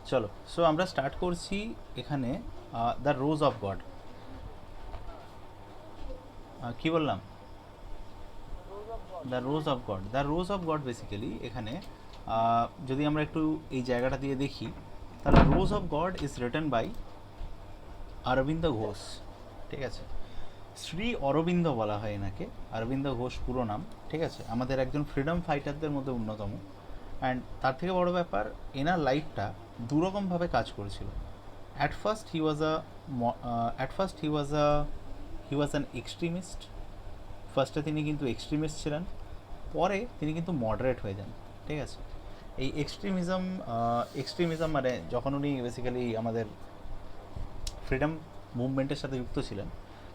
চলো, সো আমরা স্টার্ট করছি এখানে দ্য রোজ অফ গড। কি বললাম? The rose of God basically এখানে যদি আমরা একটু এই জায়গাটা দিয়ে দেখি, তাহলে rose of God is written by Aurobindo Ghosh. ঠিক আছে, শ্রী অরবিন্দ বলা হয় এনাকে, অরবিন্দ ঘোষ পুরো নাম। ঠিক আছে, আমাদের একজন ফ্রিডম ফাইটারদের মধ্যে অন্যতম। অ্যান্ড তার থেকে বড় ব্যাপার, এনার লাইফটা দুরকমভাবে কাজ করেছিল। At first he was at first he was an extremist. ফার্স্টে তিনি কিন্তু এক্সট্রিমিস্ট ছিলেন, পরে তিনি কিন্তু মডারেট হয়ে যান। ঠিক আছে, এই এক্সট্রিমিজম মানে যখন উনি বেসিক্যালি আমাদের ফ্রিডম মুভমেন্টের সাথে যুক্ত ছিলেন,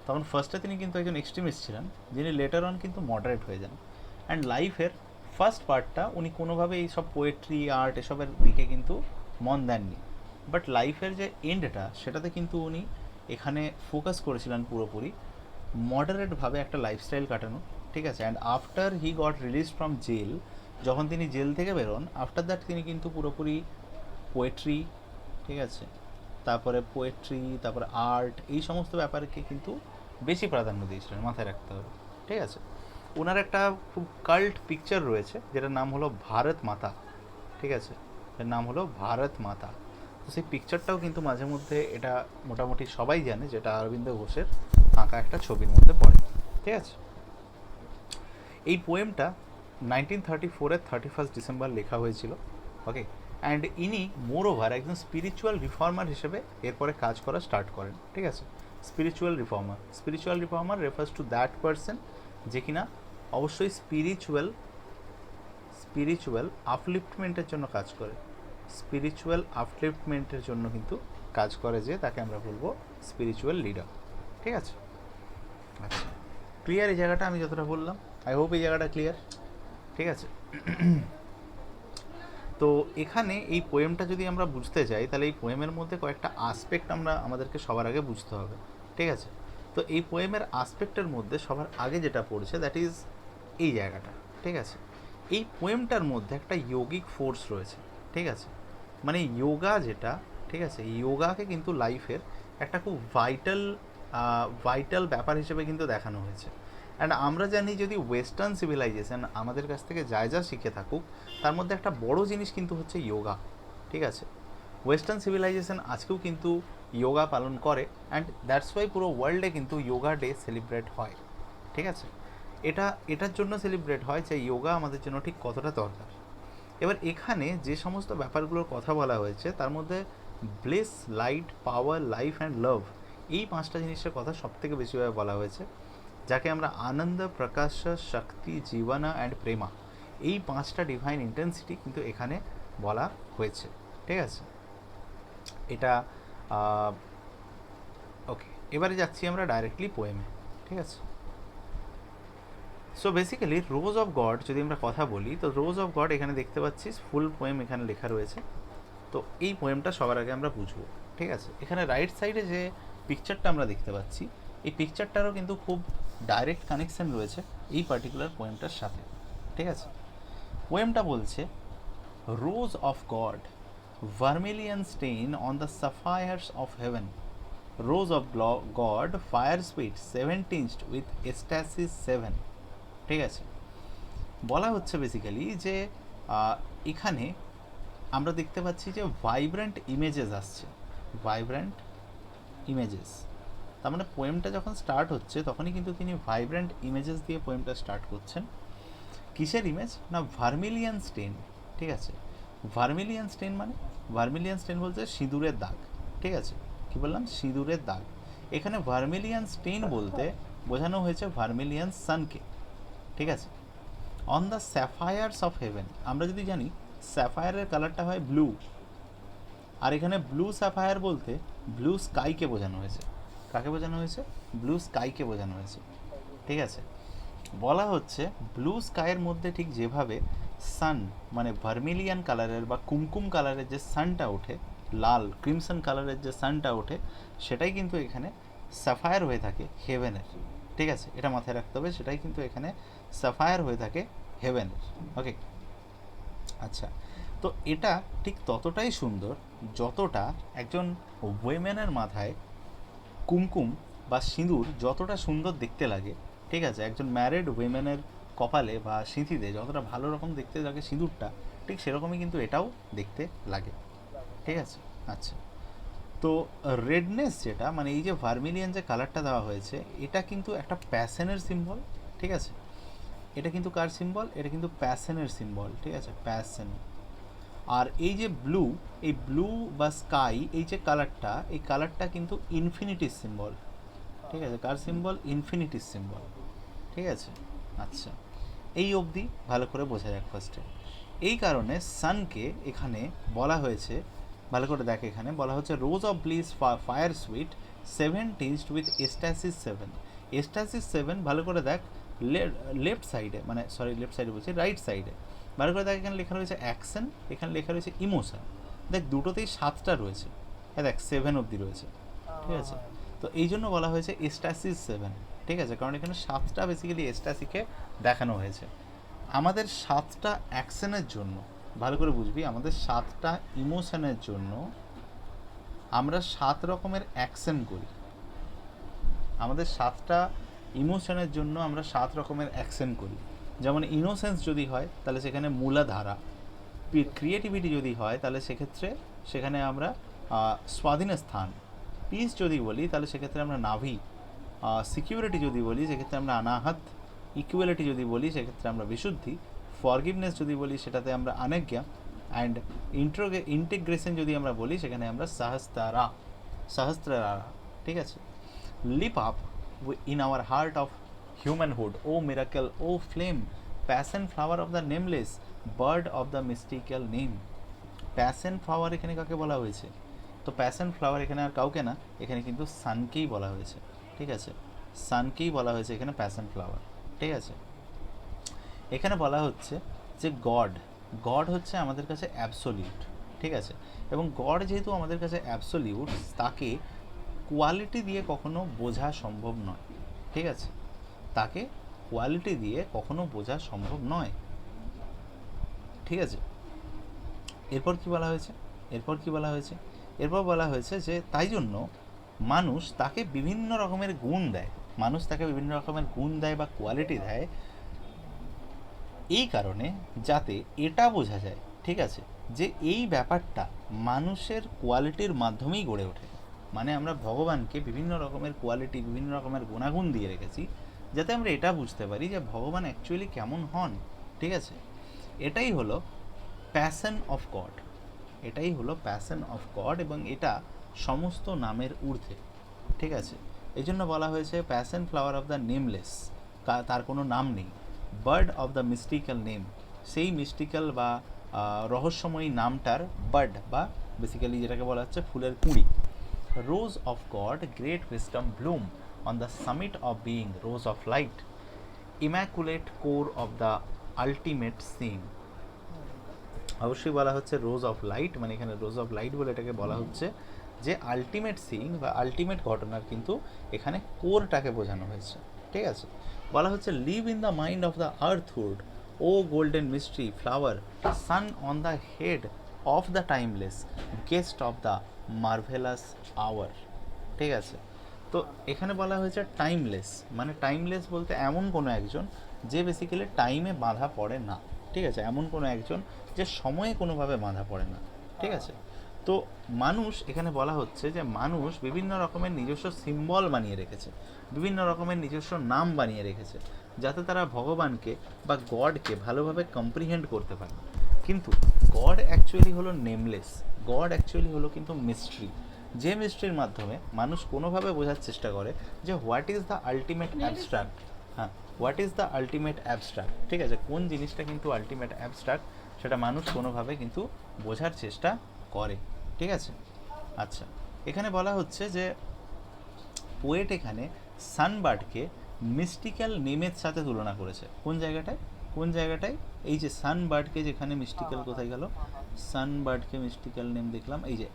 তখন ফার্স্টে তিনি কিন্তু একজন এক্সট্রিমিস্ট ছিলেন, যিনি লেটার অন কিন্তু মডারেট হয়ে যান। অ্যান্ড লাইফের ফার্স্ট পার্টটা উনি কোনোভাবে এই সব পোয়েট্রি আর্ট এসবের দিকে কিন্তু মন দেননি, বাট লাইফের যে এন্ডটা সেটাতে কিন্তু উনি এখানে ফোকাস করেছিলেন পুরোপুরি মডারেটভাবে একটা লাইফস্টাইল কাটানো। ঠিক আছে, and after he got release from jail, যখন তিনি জেল থেকে বেরোন, আফটার দ্যাট তিনি কিন্তু পুরোপুরি পোয়েট্রি, ঠিক আছে, তারপরে পোয়েট্রি, তারপরে আর্ট, এই সমস্ত ব্যাপারকে কিন্তু বেশি প্রাধান্য দিয়েছিলেন, মাথায় রাখতে হবে। ঠিক আছে, ওনার একটা খুব কাল্ট পিকচার রয়েছে যেটার নাম হলো ভারত মাতা। ঠিক আছে, এর নাম হলো ভারত মাতা। তো সেই পিকচারটাও কিন্তু মাঝে মধ্যে এটা মোটামুটি সবাই জানে, যেটা অরবিন্দ ঘোষের আঁকা একটা ছবির মধ্যে পড়ে। ঠিক আছে, এই পোয়েমটা 1934-এর 31 ডিসেম্বর লেখা হয়েছিল। ওকে, অ্যান্ড ইনি মোর ওভার একজন স্পিরিচুয়াল রিফর্মার হিসেবে এরপরে কাজ করা স্টার্ট করেন। ঠিক আছে, spiritual reformer refers to that person যে কিনা অবশ্যই স্পিরিচুয়াল আপলিফটমেন্টের জন্য কাজ করে। স্পিরিচুয়াল আপলিফটমেন্টের জন্য কিন্তু কাজ করে, যে তাকে আমরা বলবো স্পিরিচুয়াল লিডার। ঠিক আছে, আচ্ছা, ক্লিয়ার এই জায়গাটা আমি যতটা বললাম? আই হোপ এই জায়গাটা ক্লিয়ার। ঠিক আছে, তো এখানে এই পোয়েমটা যদি আমরা বুঝতে চাই, তাহলে এই পোয়েমের মধ্যে কয়েকটা আসপেক্ট আমাদেরকে সবার আগে বুঝতে হবে। ঠিক আছে, তো এই পোয়েমের আসপেক্টের মধ্যে সবার আগে যেটা পড়ছে দ্যাট ইজ এই জায়গাটা। ঠিক আছে, এই পোয়েমটার মধ্যে একটা ইয়োগিক ফোর্স রয়েছে। ঠিক আছে, মানে যোগা যেটা, ঠিক আছে, যোগাকে কিন্তু লাইফের একটা খুব ভাইটাল ব্যাপার হিসেবে কিন্তু দেখানো হয়েছে। অ্যান্ড আমরা জানি, যদি ওয়েস্টার্ন সিভিলাইজেশন আমাদের কাছ থেকে যা শিখে থাকুক, তার মধ্যে একটা বড় জিনিস কিন্তু হচ্ছে যোগা। ঠিক আছে, ওয়েস্টার্ন সিভিলাইজেশন আজকেও কিন্তু যোগা পালন করে, অ্যান্ড দ্যাটস ওয়াই পুরো ওয়ার্ল্ডে কিন্তু যোগা ডে সেলিব্রেট হয়। ঠিক আছে, এটার জন্য সেলিব্রেট হয় যে যোগা আমাদের জন্য ঠিক কতটা দরকার। এবার এখানে যে সমস্ত ব্যাপারগুলোর কথা বলা হয়েছে, তার মধ্যে bliss, light, power, life and love, এই পাঁচটা জিনিসের কথা সবথেকে বেশিভাবে বলা হয়েছে, যাকে আমরা আনন্দ, প্রকাশ, শক্তি, জীবনা অ্যান্ড প্রেমা, এই পাঁচটা ডিভাইন ইন্টেন্সিটি কিন্তু এখানে বলা হয়েছে। ঠিক আছে, এটা ওকে, এবারে যাচ্ছি আমরা ডাইরেক্টলি পোয়েমে। ঠিক আছে, so basically rose of god যদি আমরা কথা বলি, তো রোজ অফ গড এখানে দেখতে পাচ্ছি ফুল পোয়েম এখানে লেখা রয়েছে। তো এই পোয়েমটা সবার আগে আমরা বুঝবো। ঠিক আছে, এখানে রাইট সাইডে যে পিকচারটা আমরা দেখতে পাচ্ছি, এই পিকচারটারও কিন্তু খুব ডাইরেক্ট কানেকশন রয়েছে এই পার্টিকুলার পোয়েমটার সাথে। ঠিক আছে, পোয়েমটা বলছে, rose of God, vermilion stain on the sapphires of heaven, rose of God, fire sweet 7 tinged with ecstasies 7। ঠিক আছে, বলা হচ্ছে বেসিক্যালি যে এখানে আমরা দেখতে পাচ্ছি যে ভাইব্রেন্ট ইমেজেস আসছে, ভাইব্রেন্ট ইমেজেস। তার মানে পোয়েমটা যখন স্টার্ট হচ্ছে, তখনই কিন্তু তিনি ভাইব্রেন্ট ইমেজেস দিয়ে পোয়েমটা স্টার্ট করছেন। কিসের ইমেজ? না ভার্মিলিয়ান স্টেন। ঠিক আছে, ভার্মিলিয়ান স্টেন মানে, ভার্মিলিয়ান স্টেন বলছে সিঁদুরের দাগ। ঠিক আছে, কি বললাম? সিঁদুরের দাগ। এখানে ভার্মিলিয়ান স্টেন বলতে বোঝানো হয়েছে ভার্মিলিয়ান সানকে। ঠিক আছে, অন দ্য স্যাফায়ার্স অফ হেভেন, আমরা যদি জানি স্যাফায়ারের কালারটা হয় ব্লু, আর এখানে ব্লু স্যাফায়ার বলতে ব্লু স্কাইকে বোঝানো হয়েছে। কাকে বোঝানো হয়েছে? ব্লু স্কাইকে বোঝানো হয়েছে। ঠিক আছে, বলা হচ্ছে ব্লু স্কাইয়ের মধ্যে ঠিক যেভাবে সান মানে ভার্মিলিয়ান কালারের বা কুমকুম কালারের যে সানটা ওঠে, লাল ক্রিমসন কালারের যে সানটা ওঠে, সেটাই কিন্তু এখানে স্যাফায়ার হয়ে থাকে হেভেনের। ঠিক আছে, এটা মাথায় রাখতে হবে, সেটাই কিন্তু এখানে স্যাফায়ার হয়ে থাকে হেভেনের। ওকে, আচ্ছা, তো এটা ঠিক ততটাই সুন্দর যতটা একজন ওয়েমেনের মাথায় কুমকুম বা সিঁদুর যতটা সুন্দর দেখতে লাগে, ঠিক আছে, একজন ম্যারিড উইমেনের কপালে বা সিঁথিতে যতটা ভালো রকম দেখতে লাগে সিঁদুরটা, ঠিক সেরকমই কিন্তু এটাও দেখতে লাগে, ঠিক আছে। আচ্ছা, তো রেডনেস যেটা মানে এই যে ভার্মিলিয়ান যে কালারটা দেওয়া হয়েছে এটা কিন্তু একটা প্যাশনের সিম্বল, ঠিক আছে। এটা কিন্তু কার সিম্বল? এটা কিন্তু প্যাশনের সিম্বল, ঠিক আছে, প্যাশন। আর এই যে ব্লু, এই ব্লু বা স্কাই এই যে কালারটা, এই কালারটা কিন্তু ইনফিনিটির সিম্বল, ঠিক আছে। কার সিম্বল? ইনফিনিটির সিম্বল, ঠিক আছে। আচ্ছা, এই অবধি ভালো করে বোঝা যাক ফার্স্টে। এই কারণে সানকে এখানে বলা হয়েছে, ভালো করে দেখ, এখানে বলা হচ্ছে rose of bliss fire sweet 7 tinged with ecstasies 7। Ecstasies 7 ভালো করে দেখ, লেফট সাইডে, মানে সরি লেফট সাইডে বলছি, রাইট সাইডে ভালো করে দেখ, এখানে লেখা রয়েছে অ্যাকশন, এখানে লেখা রয়েছে ইমোশন। দেখ দুটোতেই 7টা রয়েছে, হ্যাঁ দেখ 7 অবধি রয়েছে, ঠিক আছে। তো এই জন্য বলা হয়েছে এস্টাসিস 7, ঠিক আছে, কারণ এখানে 7টা বেসিক্যালি এস্টাসিকে দেখানো হয়েছে। আমাদের 7টা অ্যাকশনের জন্য, ভালো করে বুঝবি, আমাদের 7টা ইমোশনের জন্য আমরা 7 রকমের অ্যাকশন করি। আমাদের 7টা ইমোশনের জন্য আমরা 7 রকমের অ্যাকশন করি। যেমন ইনোসেন্স যদি হয় তাহলে সেখানে মূলাধারা, ক্রিয়েটিভিটি যদি হয় তাহলে সেক্ষেত্রে সেখানে আমরা স্বাধীন স্থান, পিস যদি বলি তাহলে সেক্ষেত্রে আমরা নাভি, সিকিউরিটি যদি বলি সেক্ষেত্রে আমরা অনাহত, ইকুয়ালিটি যদি বলি সেক্ষেত্রে আমরা বিশুদ্ধি, ফরগিভনেস যদি বলি সেটাতে আমরা আনজ্ঞা, অ্যান্ড ইন্টিগ্রেশন যদি আমরা বলি সেখানে আমরা সহস্রারা, ঠিক আছে। Leap up in our heart of humanhood, O miracle, O flame, passion flower of the nameless, bird of the mystical name. Passion flower এখানে কাকে বলা হয়েছে? তো প্যাশন ফ্লাওয়ার এখানে আর কাউকে না, এখানে কিন্তু সানকেই বলা হয়েছে, ঠিক আছে, সানকেই বলা হয়েছে এখানে প্যাশন ফ্লাওয়ার, ঠিক আছে। এখানে বলা হচ্ছে যে গড হচ্ছে আমাদের কাছে অ্যাবসোলিউট, ঠিক আছে, এবং গড যেহেতু আমাদের কাছে অ্যাবসোলিউট, তাকে কোয়ালিটি দিয়ে কখনো বোঝা সম্ভব নয়, ঠিক আছে, তাকে কোয়ালিটি দিয়ে কখনো বোঝা সম্ভব নয়, ঠিক আছে। এরপর কি বলা হয়েছে? এরপর বলা হয়েছে যে তাই জন্য মানুষ তাকে বিভিন্ন রকমের গুণ দেয়, বা কোয়ালিটি দেয়, এই কারণে যাতে এটা বোঝা যায়, ঠিক আছে, যে এই ব্যাপারটা মানুষের কোয়ালিটির মাধ্যমেই গড়ে ওঠে। মানে আমরা ভগবানকে বিভিন্ন রকমের কোয়ালিটি, বিভিন্ন রকমের গুণাগুণ দিয়ে রেখেছি যাতে আমরা এটা বুঝতে পারি যে ভগবান অ্যাকচুয়ালি কেমন হন, ঠিক আছে। এটাই হলো প্যাশন অফ গড, এবং এটা সমস্ত নামের ঊর্ধ্বে, ঠিক আছে। এই জন্য বলা হয়েছে প্যাশন ফ্লাওয়ার অফ দ্য নেমলেস, তার কোনো নাম নেই, bird of the mystical name, সেই মিস্টিক্যাল বা রহস্যময়ী নামটার বার্ড, বা বেসিক্যালি যেটাকে বলা হচ্ছে ফুলের কুঁড়ি। Rose of God, great wisdom bloom on the summit of being, rose of light, immaculate core of the ultimate sing. অবশ্যই বলা হচ্ছে রোজ অফ লাইট, মানে এখানে রোজ অফ লাইট বলে এটাকে বলা হচ্ছে যে আলটিমেট সিং বা আলটিমেট ঘটনার কিন্তু এখানে কোরটাকে বোঝানো হয়েছে, ঠিক আছে। বলা হচ্ছে live in the mind of the earthhood, O golden mystery flower, sun on the head of the timeless, guest of the marvellous hour, ঠিক আছে। তো এখানে বলা হয়েছে টাইমলেস, মানে টাইমলেস বলতে এমন কোনো একজন যে বেসিক্যালি টাইমে বাঁধা পড়ে না, ঠিক আছে, এমন কোনো একজন যে সময়ে কোনোভাবে বাঁধা পড়ে না, ঠিক আছে। তো মানুষ, এখানে বলা হচ্ছে যে মানুষ বিভিন্ন রকমের নিজস্ব সিম্বল বানিয়ে রেখেছে, বিভিন্ন রকমের নিজস্ব নাম বানিয়ে রেখেছে, যাতে তারা ভগবানকে বা গডকে ভালোভাবে কম্প্রিহেন্ড করতে পারে। কিন্তু গড অ্যাকচুয়ালি হলো নেমলেস, গড অ্যাকচুয়ালি হলো কিন্তু মিস্ট্রি, যে মিস্ট্রির মাধ্যমে মানুষ কোনোভাবে বোঝার চেষ্টা করে যে what is the ultimate abstract, হ্যাঁ, what is the ultimate abstract, ঠিক আছে, কোন জিনিসটা কিন্তু আলটিমেট অ্যাবস্ট্রাক্ট সেটা মানুষ কোনোভাবে কিন্তু বোঝার চেষ্টা করে, ঠিক আছে। আচ্ছা, এখানে বলা হচ্ছে যে পোয়েট এখানে সানবার্ডকে মিস্টিক্যাল নেমের সাথে তুলনা করেছে। কোন জায়গাটায় এই যে সানবার্ডকে, যেখানে মিস্টিক্যাল কোথায় গেল, সানবার্ডকে মিস্টিক্যাল নেম দেখলাম, এই যে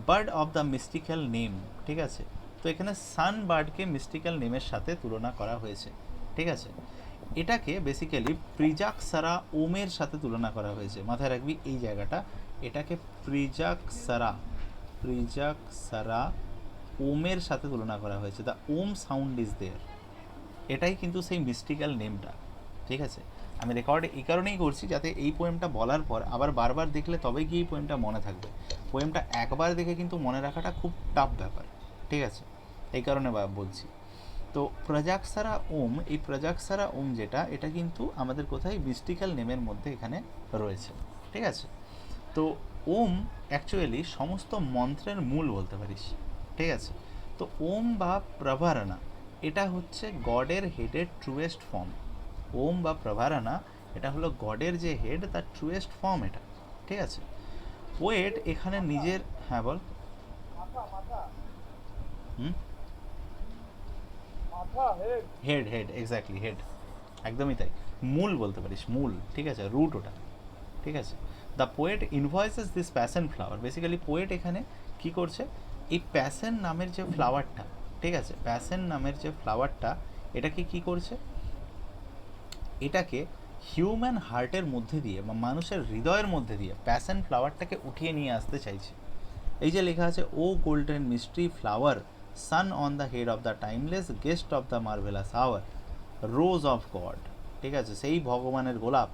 bird of the mystical name, ঠিক আছে। তো এখানে সানবার্ডকে মিস্টিক্যাল নেমের সাথে তুলনা করা হয়েছে, ঠিক আছে। এটাকে বেসিক্যালি প্রিজাক্সারা ওমের সাথে তুলনা করা হয়েছে, মাথায় রাখবি এই জায়গাটা। এটাকে প্রিজাক্সারা ওমের সাথে তুলনা করা হয়েছে। The Om sound is there, এটাই কিন্তু সেই মিস্টিক্যাল নেমটা। ঠিক আছে, আমি রেকর্ড এই কারণেই করছি যাতে এই পোয়েমটা বলার পর আবার বারবার দেখলে তবে গিয়ে এই পোয়েমটা মনে থাকবে। পোয়েমটা একবার দেখে কিন্তু মনে রাখাটা খুব টাফ ব্যাপার। ঠিক আছে, এই কারণে বলছি। তো প্রজাক্সারা ওম, এই প্রজাক্সারা ওম যেটা, এটা কিন্তু আমাদের কোথায় মিস্টিক্যাল নেমের মধ্যে এখানে রয়েছে। ঠিক আছে, তো ওম অ্যাকচুয়ালি সমস্ত মন্ত্রের মূল বলতে পারিস। ঠিক আছে, তো ওম বা প্রভারানা এটা হচ্ছে গডের হেডের ট্রুয়েস্ট ফর্ম। ওম বা প্রভারানা এটা হলো গডের যে হেড, তার ট্রুয়েস্ট ফর্ম এটা। ঠিক আছে, পোয়েট এখানে নিজের, হ্যাঁ বল। হেড হেড এক্স্যাক্টলি হেড, একদমই তাই, মূল বলতে পারিস, মূল। ঠিক আছে, রুট ওটা। ঠিক আছে, the poet invoices this passion flower, basically poet এখানে কি করছে, এই প্যাশন নামের যে ফ্লাওয়ারটা, ঠিক আছে, প্যাশন নামের যে ফ্লাওয়ারটা, এটাকে কি করছে, এটাকে হিউম্যান হার্টের মধ্যে দিয়ে বা মানুষের হৃদয়ের মধ্যে দিয়ে প্যাশন ফ্লাওয়ারটাকে উঠিয়ে নিয়ে আসতে চাইছে। এই যে লেখা আছে, O golden mystery flower, sun on the head of the timeless guest of the marvellous hour, rose of God. ঠিক আছে, সেই ভগবানের গোলাপ,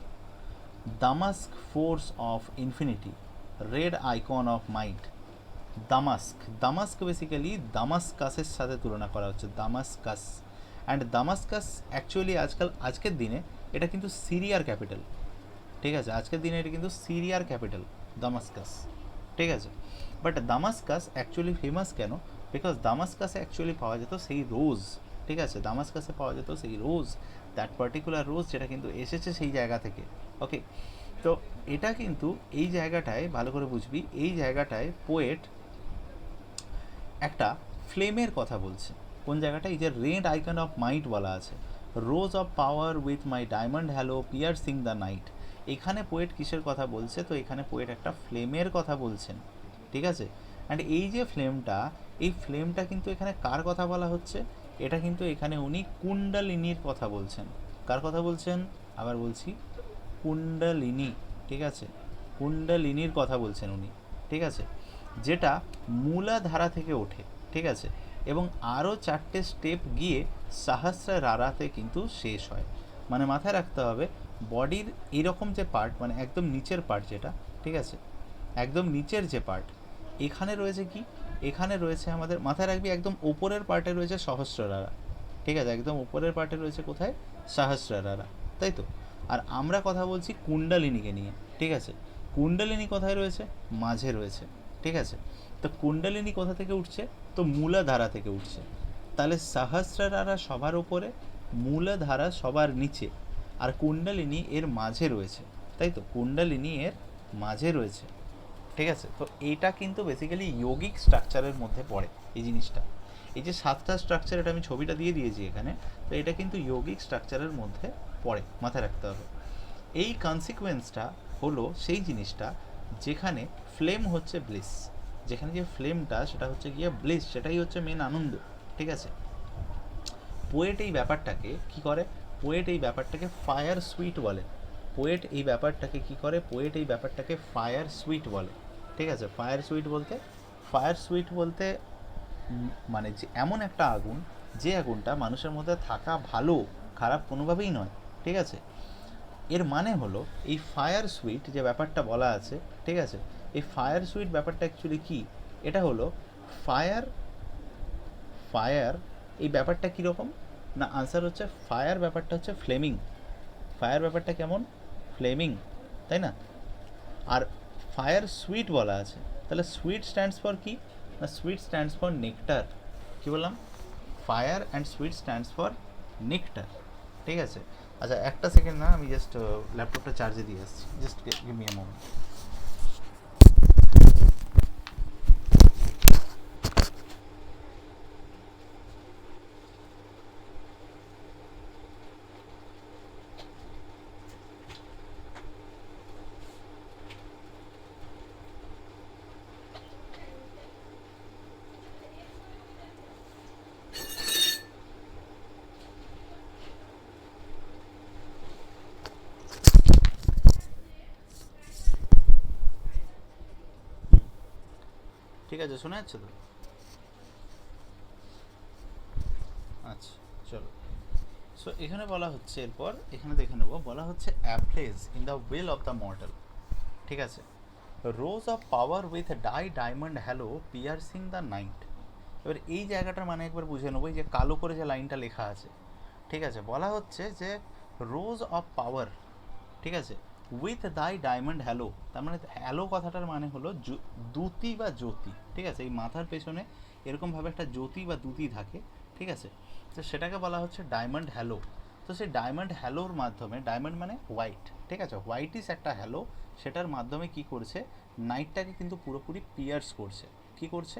damask force of infinity, red icon of might. Damask basically দামাস্কাসের সাথে তুলনা করা হচ্ছে, দামাস্কাস। অ্যান্ড দামাস্কাস অ্যাকচুয়ালি আজকের দিনে এটা কিন্তু সিরিয়ার ক্যাপিটাল। ঠিক আছে, আজকের দিনে এটা কিন্তু সিরিয়ার ক্যাপিটাল দামাস্কাস। ঠিক আছে, বাট দামাস্কাস অ্যাকচুয়ালি ফেমাস কেন, বিকজ দামাস্কাসে অ্যাকচুয়ালি পাওয়া যেত সেই রোজ। ঠিক আছে, দামাস্কাসে পাওয়া যেত সেই রোজ, দ্যাট পার্টিকুলার রোজ যেটা কিন্তু এসেছে সেই জায়গা থেকে। ওকে, তো এটা কিন্তু এই জায়গাটায় ভালো করে বুঝবি, এই জায়গাটায় পোয়েট একটা ফ্লেমের কথা বলছে। কোন জায়গাটা, এই যে রেড আইকন অফ মাইট বলা আছে, rose of power with my diamond halo piercing the night, এখানে পোয়েট কিসের কথা বলছে, তো এখানে পোয়েট একটা ফ্লেমের কথা বলছেন। ঠিক আছে, অ্যান্ড এই যে ফ্লেমটা, এই ফ্লেমটা কিন্তু এখানে কার কথা বলা হচ্ছে, এটা কিন্তু এখানে উনি কুণ্ডলিনীর কথা বলছেন। কার কথা বলছেন, আবার বলছি, কুণ্ডলিনী। ঠিক আছে, কুণ্ডলিনীর কথা বলছেন উনি। ঠিক আছে, যেটা মূলাধারা থেকে ওঠে। ঠিক আছে, এবং আরও 4টে স্টেপ গিয়ে সহস্রারাতে কিন্তু শেষ হয়। মানে মাথায় রাখতে হবে, বডির এরকম যে পার্ট, মানে একদম নিচের পার্ট যেটা, ঠিক আছে, একদম নিচের যে পার্ট, এখানে রয়েছে কি, এখানে রয়েছে আমাদের, মাথায় রাখবি একদম ওপরের পার্টে রয়েছে সহস্রারা। ঠিক আছে, একদম উপরের পার্টে রয়েছে কোথায়, সহস্রারা, তাই তো। আর আমরা কথা বলছি কুণ্ডলিনীকে নিয়ে। ঠিক আছে, কুণ্ডলিনী কোথায় রয়েছে, মাঝে রয়েছে। ঠিক আছে, তো কুণ্ডলিনী কোথা থেকে উঠছে, তো মূলাধারা থেকে উঠছে। তাহলে সহস্রারা সবার উপরে, মূলাধারা সবার নিচে, আর কুণ্ডলিনী এর মাঝে রয়েছে, তাই তো, কুণ্ডলিনী এর মাঝে রয়েছে। ঠিক আছে, তো এইটা কিন্তু বেসিক্যালি যোগিক স্ট্রাকচারের মধ্যে পড়ে এই জিনিসটা। এই যে 7টা স্ট্রাকচার, এটা আমি ছবিটা দিয়ে দিয়েছি এখানে, তো এটা কিন্তু যোগিক স্ট্রাকচারের মধ্যে পড়ে, মাথায় রাখতে হবে। এই কনসিকুয়েন্সটা হলো সেই জিনিসটা যেখানে ফ্লেম হচ্ছে ব্লিস, যেখানে যে ফ্লেমটা সেটা হচ্ছে গিয়ে ব্লিস, সেটাই হচ্ছে মেন আনন্দ। ঠিক আছে, পোয়েট এই ব্যাপারটাকে কি করে, পোয়েট এই ব্যাপারটাকে ফায়ার সুইট বলে। পোয়েট এই ব্যাপারটাকে কি করে, পোয়েট এই ব্যাপারটাকে ফায়ার সুইট বলে। ঠিক আছে, ফায়ার সুইট বলতে, ফায়ার সুইট বলতে মানে যে এমন একটা আগুন, যে আগুনটা মানুষের মধ্যে থাকা ভালো, খারাপ কোনোভাবেই নয়। ঠিক আছে, এর মানে হলো এই ফায়ার সুইট যে ব্যাপারটা বলা আছে, ঠিক আছে, এই ফায়ার সুইট ব্যাপারটা অ্যাকচুয়ালি কি, এটা হলো ফায়ার, ফায়ার এই ব্যাপারটা কীরকম না, আনসার হচ্ছে ফায়ার ব্যাপারটা হচ্ছে ফ্লেমিং। ফায়ার ব্যাপারটা কেমন, ফ্লেমিং, তাই না। আর ফায়ার সুইট বলা আছে, তাহলে সুইট স্ট্যান্ডস ফর কি না, সুইট স্ট্যান্ডস ফর নেকটার। কী বললাম, fire and sweet stands for nectar. ঠিক আছে, আচ্ছা একটা সেকেন্ড না, আমি জাস্ট ল্যাপটপটা চার্জে দিয়ে আসছি, just give me a moment. ঠিক আছে, শোনা যাচ্ছে তো? আচ্ছা, চলো। সো এখানে বলা হচ্ছে, এরপর এখানে দেখে নেবো, বলা হচ্ছে ablaze in the will of the mortal. ঠিক আছে, rose of power with diamond halo piercing the night. এবার এই জায়গাটার মানে একবার বুঝে নেবো, এই যে কালো করে যে লাইনটা লেখা আছে, ঠিক আছে, বলা হচ্ছে যে রোজ অফ পাওয়ার, ঠিক আছে, উইথ ডায়মন্ড হ্যালো, তার মানে হ্যালো কথাটার মানে হলো দ্যুতি বা জ্যোতি। ঠিক আছে, এই মাথার পেছনে এরকমভাবে একটা জ্যোতি বা দ্যুতি থাকে। ঠিক আছে, তো সেটাকে বলা হচ্ছে ডায়মন্ড হ্যালো। তো সেই ডায়মন্ড হ্যালোর মাধ্যমে, ডায়মন্ড মানে হোয়াইট, ঠিক আছে, হোয়াইট ইস একটা হ্যালো, সেটার মাধ্যমে কি করছে, নাইটটাকে কিন্তু পুরোপুরি পিয়ার্স করছে। কি করছে,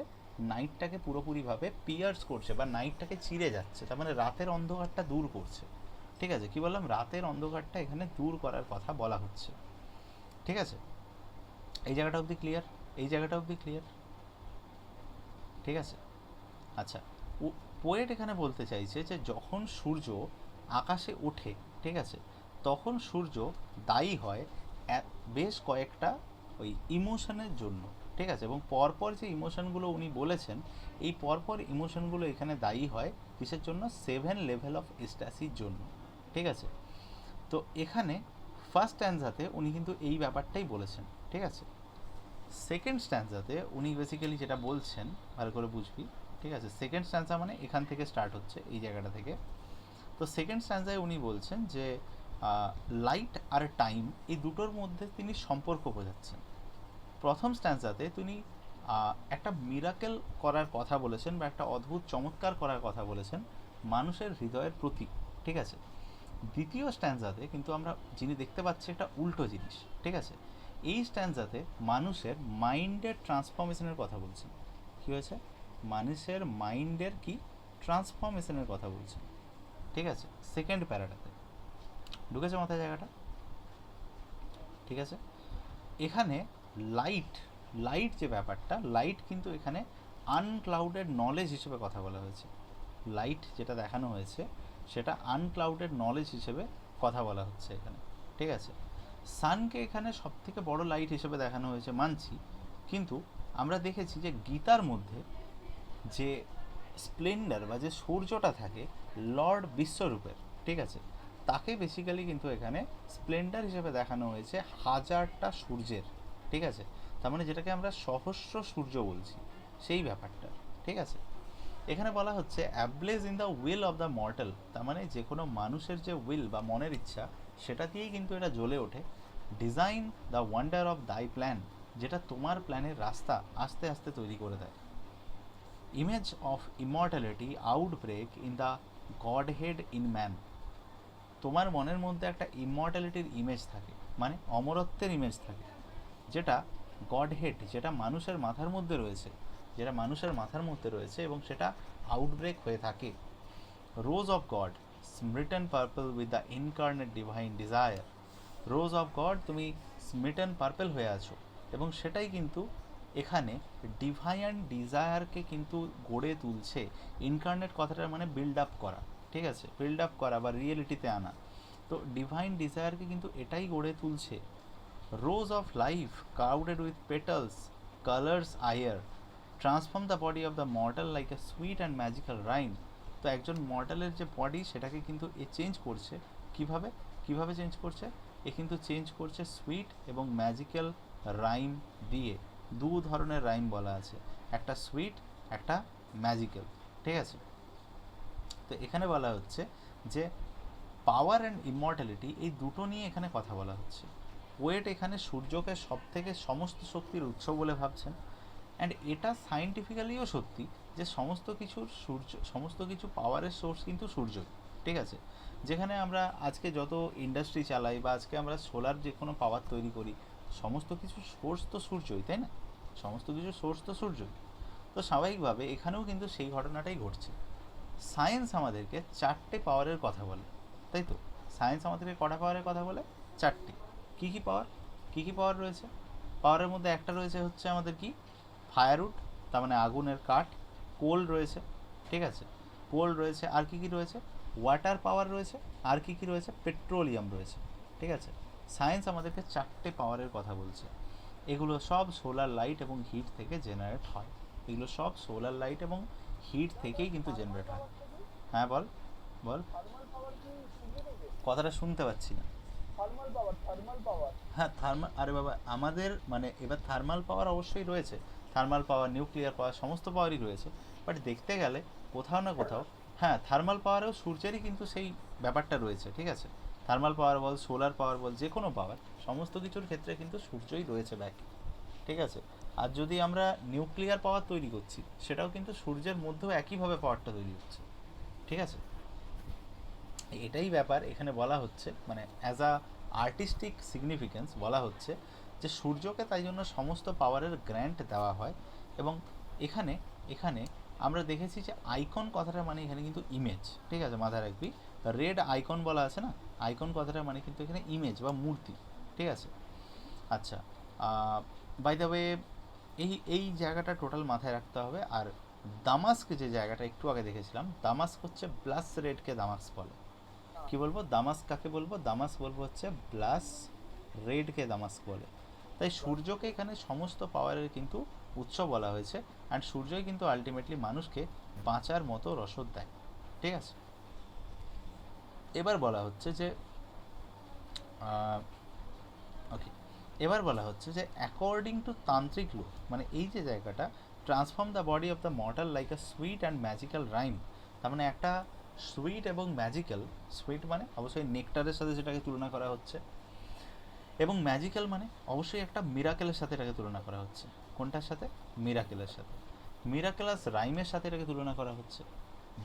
নাইটটাকে পুরোপুরিভাবে পিয়ার্স করছে বা নাইটটাকে চিরে যাচ্ছে, তার মানে রাতের অন্ধকারটা দূর করছে। ঠিক আছে, কি বললাম, রাতের অন্ধকারটা এখানে দূর করার কথা বলা হচ্ছে। ঠিক আছে, এই জায়গাটা অবধি ক্লিয়ার? এই জায়গাটা অবধি ক্লিয়ার? ঠিক আছে, আচ্ছা, পোয়েট এখানে বলতে চাইছে যে যখন সূর্য আকাশে ওঠে, ঠিক আছে, তখন সূর্য দায়ী হয় বেশ কয়েকটা ওই ইমোশনের জন্য। ঠিক আছে, এবং পরপর যে ইমোশনগুলো উনি বলেছেন, এই পরপর ইমোশনগুলো এখানে দায়ী হয় কিসের জন্য, 7 লেভেল অফ এক্সট্যাসির জন্য। ঠিক আছে, তো এখানে ফার্স্ট স্ট্যান্জাতে উনি কিন্তু এই ব্যাপারটাই বলেছেন। ঠিক আছে, সেকেন্ড স্ট্যান্জাতে উনি বেসিক্যালি যেটা বলছেন, ভালো করে বুঝবি। ঠিক আছে, সেকেন্ড স্ট্যান্জা মানে এখান থেকে স্টার্ট হচ্ছে, এই জায়গাটা থেকে। তো সেকেন্ড স্ট্যান্জায় উনি বলছেন যে লাইট আর টাইম, এই দুটোর মধ্যে তিনি সম্পর্ক বোঝাচ্ছেন। প্রথম স্ট্যান্জাতে তিনি একটা মিরাকেল করার কথা বলেছেন বা একটা অদ্ভুত চমৎকার করার কথা বলেছেন মানুষের হৃদয়ের প্রতি। ঠিক আছে, দ্বিতীয় স্ট্যান্জাতে কিন্তু আমরা যিনি দেখতে পাচ্ছি একটা উল্টো জিনিস। ঠিক আছে, এই স্ট্যান্জাতে মানুষের মাইন্ডের ট্রান্সফরমেশনের কথা বলছেন। কী হয়েছে, মানুষের মাইন্ডের কি ট্রান্সফরমেশনের কথা বলছেন। ঠিক আছে, সেকেন্ড প্যারাটাতে ঢুকেছে মাথায় জায়গাটা? ঠিক আছে, এখানে লাইট, লাইট যে ব্যাপারটা, লাইট কিন্তু এখানে আনক্লাউডেড নলেজ হিসেবে কথা বলা হয়েছে। লাইট যেটা দেখানো হয়েছে সেটা আনক্লাউডেড নলেজ হিসেবে কথা বলা হচ্ছে এখানে। ঠিক আছে, সানকে এখানে সবথেকে বড় লাইট হিসেবে দেখানো হয়েছে মানছি, কিন্তু আমরা দেখেছি যে গীতার মধ্যে যে স্প্লেন্ডার বা যে সূর্যটা থাকে লর্ড বিশ্বরূপের, ঠিক আছে, তাকে বেসিক্যালি কিন্তু এখানে স্প্লেন্ডার হিসেবে দেখানো হয়েছে হাজারটা সূর্যের। ঠিক আছে, তার মানে যেটাকে আমরা সহস্র সূর্য বলছি, সেই ব্যাপারটা। ঠিক আছে, এখানে বলা হচ্ছে ablaze in the will of the mortal, তার মানে যে কোনো মানুষের যে উইল বা মনের ইচ্ছা, সেটা দিয়েই কিন্তু এটা জ্বলে ওঠে। ডিজাইন দ্য ওয়ান্ডার অফ দাই প্ল্যান, যেটা তোমার প্ল্যানের রাস্তা আস্তে আস্তে তৈরি করে দেয়। Image of immortality outbreak in the Godhead in man, তোমার মনের মধ্যে একটা ইমর্টালিটির ইমেজ থাকে, মানে অমরত্বের ইমেজ থাকে, যেটা গডহেড, যেটা মানুষের মাথার মধ্যে রয়েছে, যেটা মানুষের মাথার মধ্যে রয়েছে এবং সেটা আউটব্রেক হয়ে থাকে। Rose of God smitten purple with the incarnate divine desire, rose of God, তুমি স্মৃটেন পার্পল হয়ে আছো, এবং সেটাই কিন্তু এখানে ডিভাইন ডিজায়ারকে কিন্তু গড়ে তুলছে। ইনকার্নেট কথাটার মানে বিল্ড আপ করা। ঠিক আছে, বিল্ড আপ করা বা রিয়েলিটিতে আনা, তো ডিভাইন ডিজায়ারকে কিন্তু এটাই গড়ে তুলছে। Rose of life crowded with petals colours lyre transform the body of the mortal like a sweet and magical rhyme, তো একজন মর্টালের যে বডি সেটাকে কিন্তু এ চেঞ্জ করছে। কিভাবে, কিভাবে চেঞ্জ করছে, এ কিন্তু চেঞ্জ করছে সুইট এবং ম্যাজিক্যাল রাইম দিয়ে। দু ধরনের রাইম বলা আছে, একটা সুইট, একটা ম্যাজিক্যাল। ঠিক আছে, তো এখানে বলা হচ্ছে যে পাওয়ার অ্যান্ড ইমর্টালিটি, এই দুটো নিয়ে এখানে কথা বলা হচ্ছে। পোয়েট এখানে সূর্যকে সব থেকে সমস্ত শক্তির উৎস বলে ভাবছেন, অ্যান্ড এটা সায়েন্টিফিক্যালিও সত্যি যে সমস্ত কিছুর সূর্য, সমস্ত কিছু পাওয়ারের সোর্স কিন্তু সূর্য। ঠিক আছে, যেখানে আমরা আজকে যত ইন্ডাস্ট্রি চালাই বা আজকে আমরা সোলার যে কোনো পাওয়ার তৈরি করি, সমস্ত কিছু সোর্স তো সূর্যই, তাই না? সমস্ত কিছু সোর্স তো সূর্যই। তো স্বাভাবিকভাবে এখানেও কিন্তু সেই ঘটনাটাই ঘটছে। সায়েন্স আমাদেরকে চারটে পাওয়ারের কথা বলে, তাই তো? সায়েন্স আমাদেরকে কটা পাওয়ারের কথা বলে? চারটি। কী কী পাওয়ার, কী কী পাওয়ার রয়েছে? পাওয়ারের মধ্যে একটা রয়েছে হচ্ছে আমাদের কি, ফায়ারউড, তার মানে আগুনের কাঠ। কোল রয়েছে, ঠিক আছে, কোল রয়েছে। আর কী কী রয়েছে? ওয়াটার পাওয়ার রয়েছে। আর কী কী রয়েছে? পেট্রোলিয়াম রয়েছে। ঠিক আছে, সায়েন্স আমাদেরকে চারটে পাওয়ারের কথা বলছে। এগুলো সব সোলার লাইট এবং হিট থেকে জেনারেট হয়। এগুলো সব সোলার লাইট এবং হিট থেকেই কিন্তু জেনারেট হয়। হ্যাঁ বল বল, থার্মাল পাওয়ার কি সূর্য থেকে? কথাটা শুনতে পাচ্ছি না। Thermal power. হ্যাঁ থার্মাল, আরে বাবা আমাদের মানে এবার থার্মাল পাওয়ার অবশ্যই রয়েছে, থার্মাল পাওয়ার, নিউক্লিয়ার পাওয়ার, সমস্ত পাওয়ারই রয়েছে। বাট দেখতে গেলে কোথাও না কোথাও হ্যাঁ থার্মাল পাওয়ারেও সূর্যেরই কিন্তু সেই ব্যাপারটা রয়েছে, ঠিক আছে। থার্মাল পাওয়ার বল, সোলার পাওয়ার বল, যে কোনো পাওয়ার, সমস্ত কিছুর ক্ষেত্রে কিন্তু সূর্যই রয়েছে ব্যাক, ঠিক আছে। আর যদি আমরা নিউক্লিয়ার পাওয়ার তৈরি করছি, সেটাও কিন্তু সূর্যের মধ্যেও একইভাবে পাওয়ারটা তৈরি হচ্ছে, ঠিক আছে। এটাই ব্যাপার এখানে বলা হচ্ছে, মানে অ্যাজ আ আর্টিস্টিক সিগনিফিকেন্স বলা হচ্ছে যে সূর্যকে তাই জন্য সমস্ত পাওয়ারের গ্র্যান্ট দেওয়া হয়। এবং এখানে এখানে আমরা দেখেছি যে আইকন কথাটা মানে এখানে কিন্তু ইমেজ, ঠিক আছে, মাথায় রাখবি। রেড আইকন বলা আছে না, আইকন কথাটা মানে কিন্তু এখানে ইমেজ বা মূর্তি, ঠিক আছে। আচ্ছা, বাই দ্য ওয়ে এই এই জায়গাটা টোটাল মাথায় রাখতে হবে। আর দামাস্ক যে জায়গাটা একটু আগে দেখেছিলাম, দামাস্ক হচ্ছে ব্লাস রেডকে দামাস্ক বলে। কি বলবো, দামাস্ক কাকে বলবো, দামাস্ক বলবো হচ্ছে ব্লাস রেডকে দামাস্ক বলে। তাই সূর্যকে এখানে সমস্ত পাওয়ারের কিন্তু উৎস বলা হয়েছে। অ্যান্ড সূর্যই কিন্তু আলটিমেটলি মানুষকে বাঁচার মতো রসদ দেয়, ঠিক আছে। এবার বলা হচ্ছে যে ওকে, এবার বলা হচ্ছে যে অ্যাকর্ডিং টু তান্ত্রিক লো, মানে এই যে জায়গাটা, transform the body of the mortal like a sweet and magical rhyme. তার মানে একটা সুইট এবং ম্যাজিক্যাল, সুইট মানে অবশ্যই নেকটারের সাথে সেটাকে তুলনা করা হচ্ছে, এবং ম্যাজিক্যাল মানে অবশ্যই একটা মিরাকেলের সাথে এটাকে তুলনা করা হচ্ছে। কোনটার সাথে? মিরাকেলের সাথে। মিরাকেলাস রাইমের সাথে এটাকে তুলনা করা হচ্ছে।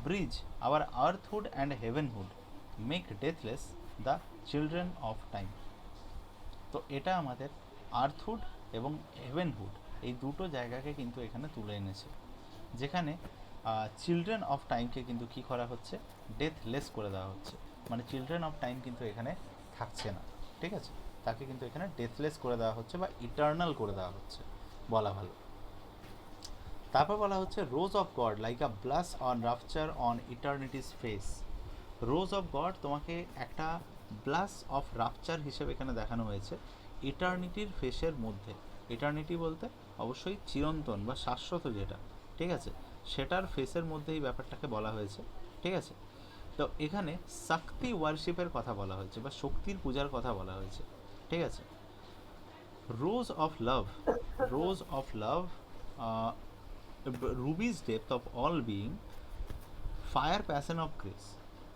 Bridge our earthhood and heavenhood, make deathless the children of time. তো এটা আমাদের আর্থহুড এবং হেভেনহুড, এই দুটো জায়গাকে কিন্তু এখানে তুলে এনেছে, যেখানে চিলড্রেন অফ টাইমকে কিন্তু কী করা হচ্ছে, ডেথলেস করে দেওয়া হচ্ছে। মানে চিলড্রেন অফ টাইম কিন্তু এখানে থাকছে না, ঠিক আছে, তাকে কিন্তু এখানে ডেথলেস করে দেওয়া হচ্ছে বা ইটার্নাল করে দেওয়া হচ্ছে বলা ভালো। তারপর বলা হচ্ছে rose of God like a blush on rapture on eternity's face. Rose of God তোমাকে একটা ব্লাস অফ রাপচার হিসেবে এখানে দেখানো হয়েছে ইটার্নিটির ফেসের মধ্যে। ইটার্নিটি বলতে অবশ্যই চিরন্তন বা শাশ্বত যেটা, ঠিক আছে, সেটার ফেসের মধ্যে এই ব্যাপারটাকে বলা হয়েছে, ঠিক আছে। তো এখানে শক্তি ওয়ার্শিপের কথা বলা হয়েছে বা শক্তির পূজার কথা বলা হয়েছে, ঠিক আছে। Rose of love, rose of love, ruby's depth of all being, fire passion of grace.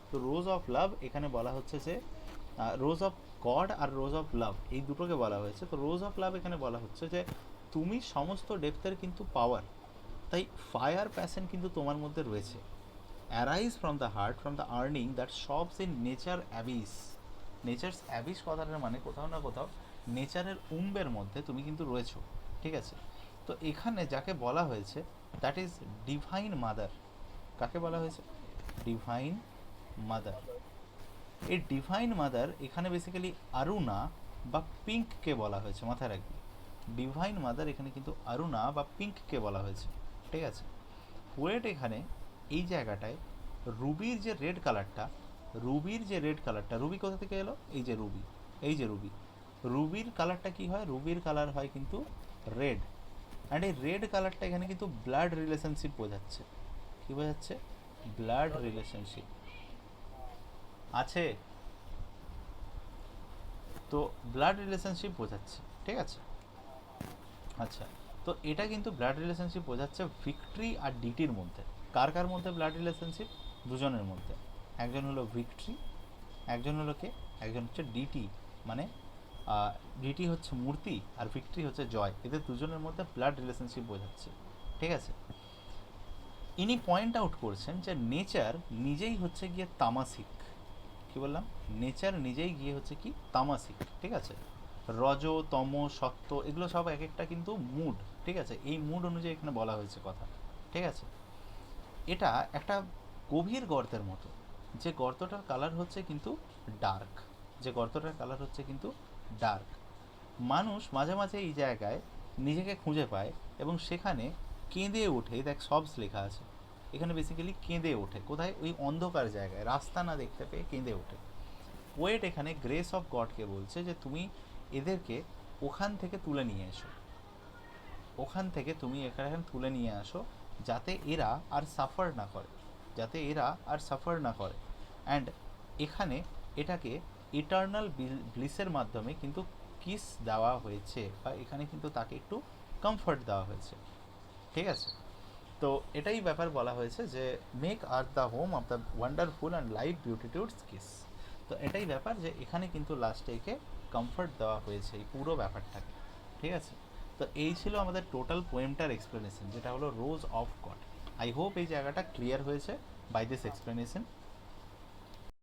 তো রোজ অফ লাভ এখানে বলা হচ্ছে যে রোজ অফ গড আর রোজ অফ লাভ এই দুটোকে বলা হয়েছে। তো রোজ অফ লাভ এখানে বলা হচ্ছে যে তুমি সমস্ত ডেপথের কিন্তু পাওয়ার, তাই ফায়ার প্যাশন কিন্তু তোমার মধ্যে রয়েছে। Arise from the heart from the earning that shops in nature Abyss. Nature's Abyss কথাটার মানে কোথাও না কোথাও নেচারের উম্বের মধ্যে তুমি কিন্তু রয়েছো, ঠিক আছে। তো এখানে যাকে বলা হয়েছে দ্যাট ইজ ডিভাইন মাদার। কাকে বলা হয়েছে? Divine mother. এই ডিভাইন মাদার এখানে বেসিক্যালি আরুণা বা পিঙ্ককে বলা হয়েছে, মাথায় রাখবি। ডিভাইন মাদার এখানে কিন্তু আরুণা বা পিঙ্ককে বলা হয়েছে, ঠিক আছে। পোয়েট এখানে এই জায়গাটায় রুবির যে রেড কালারটা, রুবির যে রেড কালারটা, রুবি কোথা থেকে এলো? এই যে রুবি, এই যে রুবি, রুবির কালারটা কি হয়? রুবির কালার হয় কিন্তু রেড। অ্যান্ড এই রেড কালারটা এখানে কিন্তু ব্লাড রিলেশনশিপ বোঝাচ্ছে। কী বোঝাচ্ছে? ব্লাড রিলেশনশিপ আছে, তো ব্লাড রিলেশনশিপ বোঝাচ্ছে, ঠিক আছে। আচ্ছা, তো এটা কিন্তু ব্লাড রিলেশনশিপ বোঝাচ্ছে ভিক্টরি আর ডিটির মধ্যে। কার কার মধ্যে ব্লাড রিলেশনশিপ? দুজনের মধ্যে। একজন হলো ভিক্টরি, একজন হলো কে? একজন হচ্ছে ডিটি, মানে ডিটি হচ্ছে মূর্তি আর ভিক্টরি হচ্ছে জয়। এদের দুজনের মধ্যে ব্লাড রিলেশনশিপ বোঝাচ্ছে, ঠিক আছে। ইনি পয়েন্ট আউট করছেন যে নেচার নিজেই হচ্ছে গিয়ে তামাসিক। কি বললাম? নেচার নিজেই গিয়ে হচ্ছে কি তামাসিক, ঠিক আছে। রজ, তম, সত্য এগুলো সব এক একটা কিন্তু মুড, ঠিক আছে। এই মুড অনুযায়ী এখানে বলা হয়েছে কথা, ঠিক আছে। এটা একটা গভীর গর্তের মতো, যে গর্তটার কালার হচ্ছে কিন্তু ডার্ক, যে গর্তটার কালার হচ্ছে কিন্তু ডার্ক। মানুষ মাঝে মাঝে এই জায়গায় নিজেকে খুঁজে পায় এবং সেখানে কেঁদে ওঠে। দেখ সবস লেখা আছে এখানে, বেসিক্যালি কেঁদে ওঠে। কোথায়? ওই অন্ধকার জায়গায়, রাস্তা না দেখতে পেয়ে কেঁদে ওঠে। পোয়েট এখানে গ্রেস অফ গডকে বলছে যে তুমি এদেরকে ওখান থেকে তুলে নিয়ে এসো, ওখান থেকে তুমি এখানে তুলে নিয়ে আসো, যাতে এরা আর সাফার না করে, যাতে এরা আর সাফার না করে। অ্যান্ড এখানে এটাকে ইটার্নাল ব্লিসের মাধ্যমে কিন্তু কিস দেওয়া হয়েছে, বা এখানে কিন্তু তাকে একটু কমফর্ট দেওয়া হয়েছে, ঠিক আছে? তো এটাই ব্যাপার বলা হয়েছে যে make earth the home of the wonderful and life beatitudes kiss. তো এটাই ব্যাপার যে এখানে কিন্তু লাস্টে একে কমফর্ট দেওয়া হয়েছে এই পুরো ব্যাপারটাকে, ঠিক আছে? তো এই ছিল আমাদের টোটাল পোয়েমটার এক্সপ্লেনেশন, যেটা হলো রোজ অফ গড। আই হোপ এই জায়গাটা ক্লিয়ার হয়েছে বাই দিস এক্সপ্লেনেশন।